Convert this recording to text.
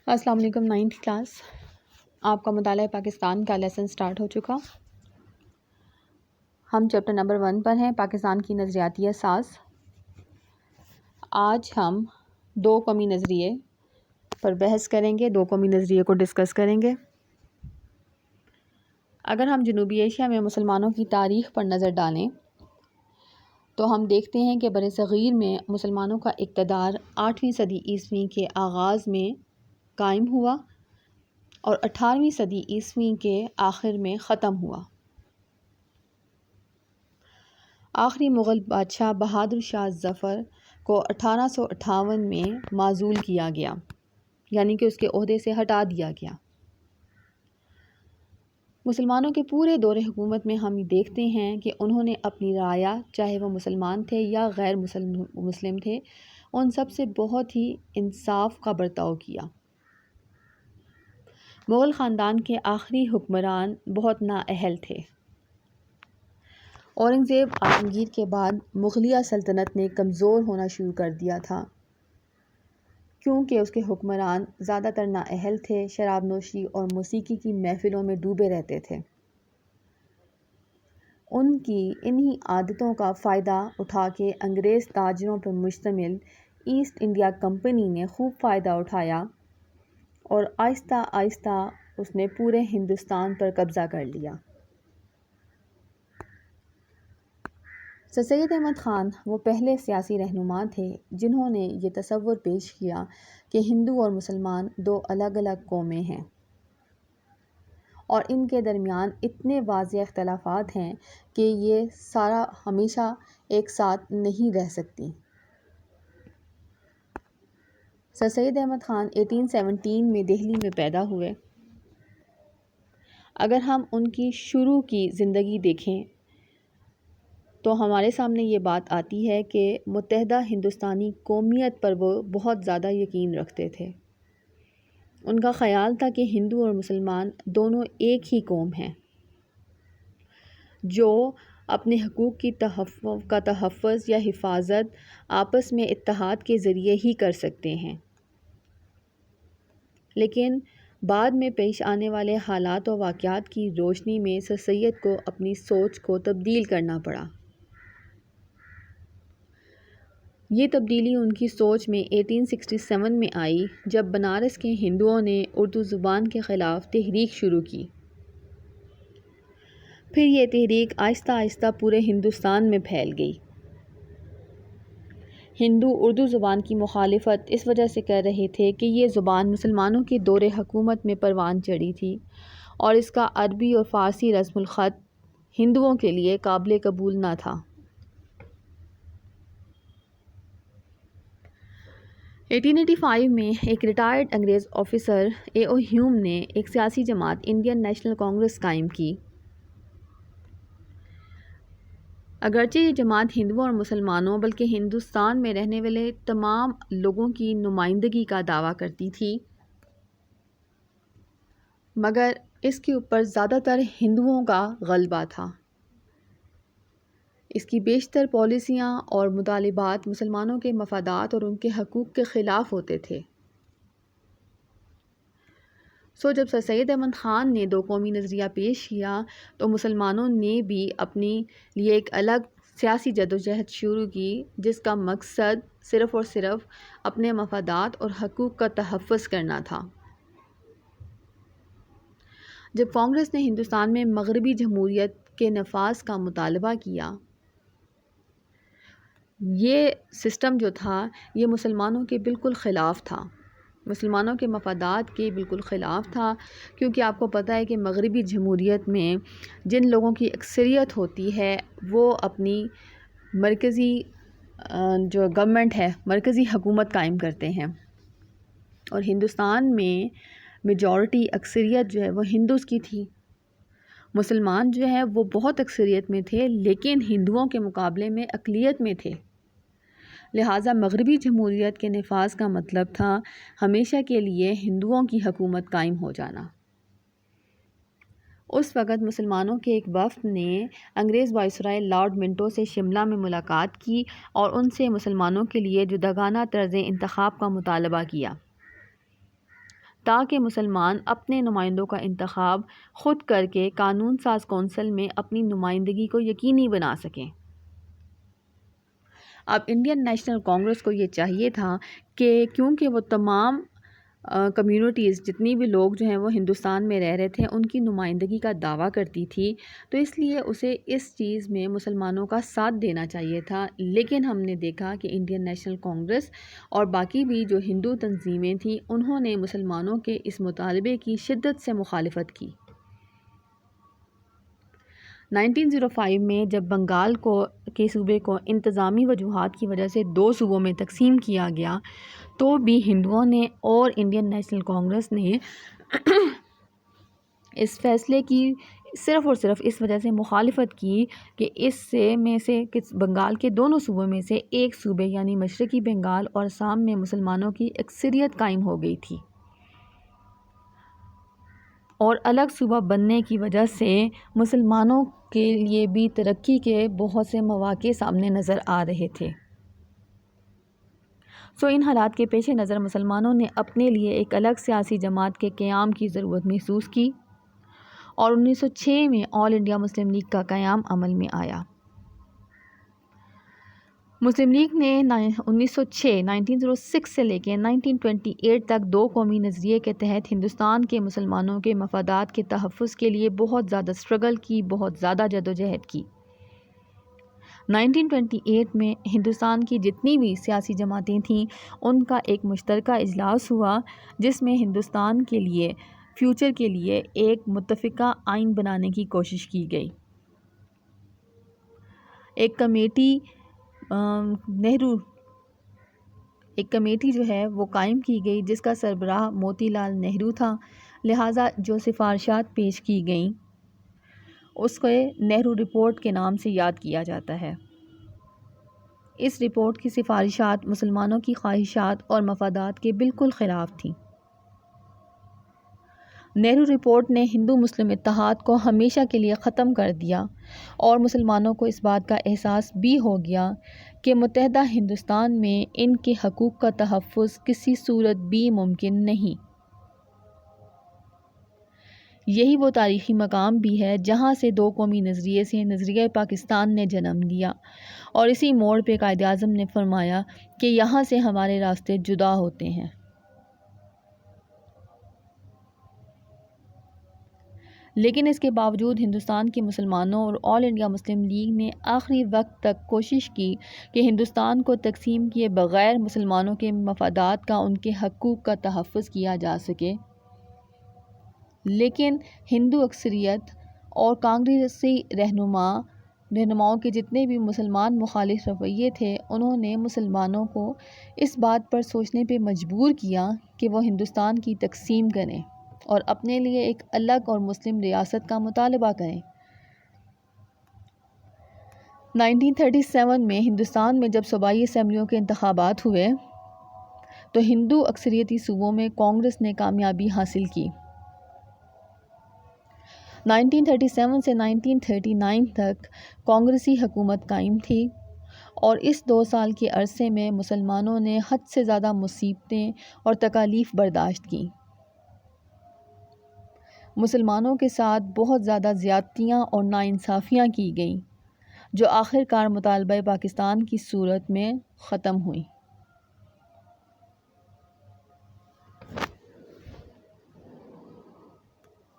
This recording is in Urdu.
السلام علیکم 9th کلاس، آپ کا مطالعہ پاکستان کا لیسن سٹارٹ ہو چکا۔ ہم چیپٹر نمبر 1 پر ہیں، پاکستان کی نظریاتی اساس۔ آج ہم 2 قومی نظریے پر بحث کریں گے، 2 قومی نظریے کو ڈسکس کریں گے۔ اگر ہم جنوبی ایشیا میں مسلمانوں کی تاریخ پر نظر ڈالیں تو ہم دیکھتے ہیں کہ برصغیر میں مسلمانوں کا اقتدار 8ویں صدی عیسوی کے آغاز میں قائم ہوا اور 18ویں صدی عیسوی کے آخر میں ختم ہوا۔ آخری مغل بادشاہ بہادر شاہ ظفر کو 1858 میں معزول کیا گیا، یعنی کہ اس کے عہدے سے ہٹا دیا گیا۔ مسلمانوں کے پورے دور حکومت میں ہم دیکھتے ہیں کہ انہوں نے اپنی رعایا، چاہے وہ مسلمان تھے یا غیر مسلم تھے، ان سب سے بہت ہی انصاف کا برتاؤ کیا۔ مغل خاندان کے آخری حکمران بہت نااہل تھے۔ اورنگزیب عالمگیر کے بعد مغلیہ سلطنت نے کمزور ہونا شروع کر دیا تھا، کیونکہ اس کے حکمران زیادہ تر نااہل تھے، شراب نوشی اور موسیقی کی محفلوں میں ڈوبے رہتے تھے۔ ان کی انہی عادتوں کا فائدہ اٹھا کے انگریز تاجروں پر مشتمل ایسٹ انڈیا کمپنی نے خوب فائدہ اٹھایا اور آہستہ آہستہ اس نے پورے ہندوستان پر قبضہ کر لیا۔ سر سید احمد خان وہ پہلے سیاسی رہنما تھے جنہوں نے یہ تصور پیش کیا کہ ہندو اور مسلمان 2 الگ الگ قومیں ہیں اور ان کے درمیان اتنے واضح اختلافات ہیں کہ یہ سارا ہمیشہ ایک ساتھ نہیں رہ سکتی۔ سر سید احمد خان 1817 میں دہلی میں پیدا ہوئے۔ اگر ہم ان کی شروع کی زندگی دیکھیں تو ہمارے سامنے یہ بات آتی ہے کہ متحدہ ہندوستانی قومیت پر وہ بہت زیادہ یقین رکھتے تھے۔ ان کا خیال تھا کہ ہندو اور مسلمان دونوں ایک ہی قوم ہیں جو اپنے حقوق کا تحفظ یا حفاظت آپس میں اتحاد کے ذریعے ہی کر سکتے ہیں، لیکن بعد میں پیش آنے والے حالات و واقعات کی روشنی میں سر سید کو اپنی سوچ کو تبدیل کرنا پڑا۔ یہ تبدیلی ان کی سوچ میں 1867 میں آئی جب بنارس کے ہندوؤں نے اردو زبان کے خلاف تحریک شروع کی۔ پھر یہ تحریک آہستہ آہستہ پورے ہندوستان میں پھیل گئی۔ ہندو اردو زبان کی مخالفت اس وجہ سے کر رہے تھے کہ یہ زبان مسلمانوں کے دور حکومت میں پروان چڑھی تھی اور اس کا عربی اور فارسی رسم الخط ہندوؤں کے لیے قابل قبول نہ تھا۔ 1885 میں ایک ریٹائرڈ انگریز آفیسر A.O. ہیوم نے ایک سیاسی جماعت انڈین نیشنل کانگریس قائم کی۔ اگرچہ یہ جماعت ہندوؤں اور مسلمانوں بلکہ ہندوستان میں رہنے والے تمام لوگوں کی نمائندگی کا دعویٰ کرتی تھی، مگر اس کے اوپر زیادہ تر ہندوؤں کا غلبہ تھا۔ اس کی بیشتر پالیسیاں اور مطالبات مسلمانوں کے مفادات اور ان کے حقوق کے خلاف ہوتے تھے۔ جب سر سید احمد خان نے 2 قومی نظریہ پیش کیا تو مسلمانوں نے بھی اپنے لیے ایک الگ سیاسی جدوجہد شروع کی جس کا مقصد صرف اور صرف اپنے مفادات اور حقوق کا تحفظ کرنا تھا۔ جب کانگریس نے ہندوستان میں مغربی جمہوریت کے نفاذ کا مطالبہ کیا، یہ سسٹم جو تھا یہ مسلمانوں کے بالکل خلاف تھا، مسلمانوں کے مفادات کے بالکل خلاف تھا، کیونکہ آپ کو پتہ ہے کہ مغربی جمہوریت میں جن لوگوں کی اکثریت ہوتی ہے وہ اپنی مرکزی جو گورنمنٹ ہے، مرکزی حکومت قائم کرتے ہیں، اور ہندوستان میں میجورٹی اکثریت جو ہے وہ ہندوز کی تھی۔ مسلمان جو ہے وہ بہت اکثریت میں تھے لیکن ہندوؤں کے مقابلے میں اقلیت میں تھے، لہٰذا مغربی جمہوریت کے نفاذ کا مطلب تھا ہمیشہ کے لیے ہندوؤں کی حکومت قائم ہو جانا۔ اس وقت مسلمانوں کے ایک وفد نے انگریز وائسرائے لارڈ منٹو سے شملہ میں ملاقات کی اور ان سے مسلمانوں کے لیے جداگانہ طرز انتخاب کا مطالبہ کیا۔ تاکہ مسلمان اپنے نمائندوں کا انتخاب خود کر کے قانون ساز کونسل میں اپنی نمائندگی کو یقینی بنا سکیں۔ اب انڈین نیشنل کانگریس کو یہ چاہیے تھا کہ کیونکہ وہ تمام کمیونٹیز جتنی بھی لوگ جو ہیں وہ ہندوستان میں رہ رہے تھے ان کی نمائندگی کا دعویٰ کرتی تھی، تو اس لیے اسے اس چیز میں مسلمانوں کا ساتھ دینا چاہیے تھا۔ لیکن ہم نے دیکھا کہ انڈین نیشنل کانگریس اور باقی بھی جو ہندو تنظیمیں تھیں انہوں نے مسلمانوں کے اس مطالبے کی شدت سے مخالفت کی۔ 1905 میں جب بنگال کے صوبے کو انتظامی وجوہات کی وجہ سے 2 صوبوں میں تقسیم کیا گیا تو بھی ہندوؤں نے اور انڈین نیشنل کانگریس نے اس فیصلے کی صرف اور صرف اس وجہ سے مخالفت کی کہ بنگال کے دونوں صوبوں میں سے ایک صوبے یعنی مشرقی بنگال اور آسام میں مسلمانوں کی اکثریت قائم ہو گئی تھی، اور الگ صوبہ بننے کی وجہ سے مسلمانوں کے لیے بھی ترقی کے بہت سے مواقع سامنے نظر آ رہے تھے۔ ان حالات کے پیش نظر مسلمانوں نے اپنے لیے ایک الگ سیاسی جماعت کے قیام کی ضرورت محسوس کی اور 1906 میں آل انڈیا مسلم لیگ کا قیام عمل میں آیا۔ مسلم لیگ نے 1906 سے لے کے 1928 تک 2 قومی نظریے کے تحت ہندوستان کے مسلمانوں کے مفادات کے تحفظ کے لیے بہت زیادہ اسٹرگل کی، بہت زیادہ جدوجہد کی۔ 1928 میں ہندوستان کی جتنی بھی سیاسی جماعتیں تھیں ان کا ایک مشترکہ اجلاس ہوا جس میں ہندوستان کے لیے فیوچر کے لیے ایک متفقہ آئین بنانے کی کوشش کی گئی۔ ایک کمیٹی جو ہے وہ قائم کی گئی جس کا سربراہ موتی لال نہرو تھا، لہٰذا جو سفارشات پیش کی گئیں اس کو نہرو رپورٹ کے نام سے یاد کیا جاتا ہے۔ اس رپورٹ کی سفارشات مسلمانوں کی خواہشات اور مفادات کے بالکل خلاف تھیں۔ نہرو رپورٹ نے ہندو مسلم اتحاد کو ہمیشہ کے لیے ختم کر دیا اور مسلمانوں کو اس بات کا احساس بھی ہو گیا کہ متحدہ ہندوستان میں ان کے حقوق کا تحفظ کسی صورت بھی ممکن نہیں۔ یہی وہ تاریخی مقام بھی ہے جہاں سے 2 قومی نظریے سے نظریہ پاکستان نے جنم لیا، اور اسی موڑ پہ قائد اعظم نے فرمایا کہ یہاں سے ہمارے راستے جدا ہوتے ہیں۔ لیکن اس کے باوجود ہندوستان کے مسلمانوں اور آل انڈیا مسلم لیگ نے آخری وقت تک کوشش کی کہ ہندوستان کو تقسیم کیے بغیر مسلمانوں کے مفادات کا، ان کے حقوق کا تحفظ کیا جا سکے۔ لیکن ہندو اکثریت اور کانگریسی رہنماؤں کے جتنے بھی مسلمان مخالف رویے تھے انہوں نے مسلمانوں کو اس بات پر سوچنے پہ مجبور کیا کہ وہ ہندوستان کی تقسیم کریں اور اپنے لیے ایک الگ اور مسلم ریاست کا مطالبہ کریں۔ 1937 میں ہندوستان میں جب صوبائی اسمبلیوں کے انتخابات ہوئے تو ہندو اکثریتی صوبوں میں کانگریس نے کامیابی حاصل کی۔ 1937 سے 1939 تک کانگریسی حکومت قائم تھی، اور اس 2 سال کے عرصے میں مسلمانوں نے حد سے زیادہ مصیبتیں اور تکالیف برداشت کیں۔ مسلمانوں کے ساتھ بہت زیادہ زیادتیاں اور ناانصافیاں کی گئیں جو آخر کار مطالبہ پاکستان کی صورت میں ختم ہوئیں۔